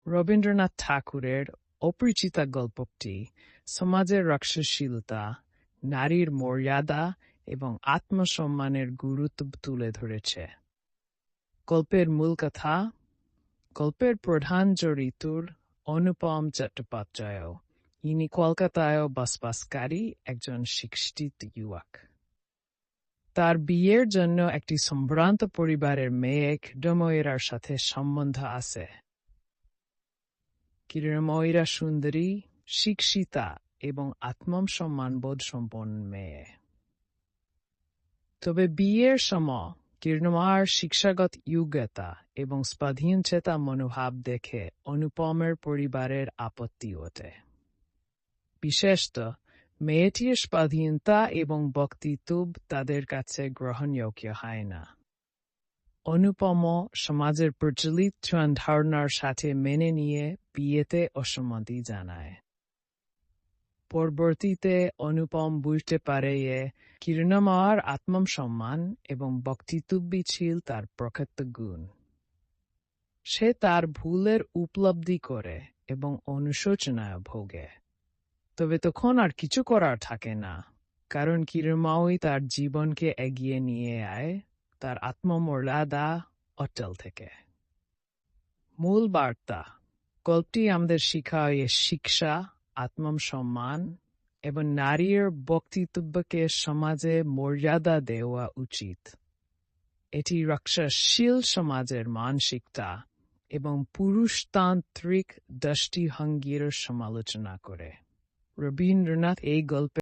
রবীন্দ্রনাথ ঠাকুরের অপরিচিতা গল্পটি সমাজের রক্ষণশীলতা, নারীর মর্যাদা এবং আত্মসম্মানের গুরুত্ব তুলে ধরেছে। গল্পের মূল কথা: গল্পের প্রধান চরিত্র অনুপম চট্টোপাধ্যায়। ইনি কলকাতায় বসবাসকারী একজন শিক্ষিত যুবক। তার বিয়ের জন্য একটি সম্ভ্রান্ত পরিবারের মেয়ে কিরণময়ীর সাথে সম্বন্ধ আছে। কিরণময়ী সুন্দরী, শিক্ষিতা এবং আত্মসম্মানবোধ সম্পন্ন মেয়ে। তবে বিয়ের সময় কিরণময়ীর শিক্ষাগত যোগ্যতা এবং স্বাধীনচেতা মনোভাব দেখে অনুপমের পরিবারের আপত্তি ওঠে। বিশেষত মেয়েটির স্বাধীনতা এবং বক্তৃত্ব তাদের কাছে গ্রহণযোগ্য হয় না। অনুপম সমাজের প্রচলিত ধারণার সাথে মেনে নিয়ে বিয়েতে অসম্মতি জানায়। পরবর্তীতে অনুপম বুঝতে পারে যে কিরণময়ীর আত্মসম্মান এবং বক্তৃত্বই ছিল তার প্রকৃত গুণ। সে তার ভুলের উপলব্ধি করে এবং অনুশোচনায় ভোগে। তবে তখন আর কিছু করার থাকে না, কারণ কিরণময়ী তার জীবনকে এগিয়ে নিয়ে যায় তার আত্মমর্যাদা অটল থেকে। মূল বার্তা: গল্পটি আমাদের শিখায় শিক্ষা, আত্মসম্মান এবং নারীর বক্তৃত্বকে সমাজে মর্যাদা দেওয়া উচিত। এটি রক্ষণশীল সমাজের মানসিকতা এবং পুরুষতান্ত্রিক দৃষ্টিভঙ্গির সমালোচনা করে। রবীন্দ্রনাথ এই গল্পে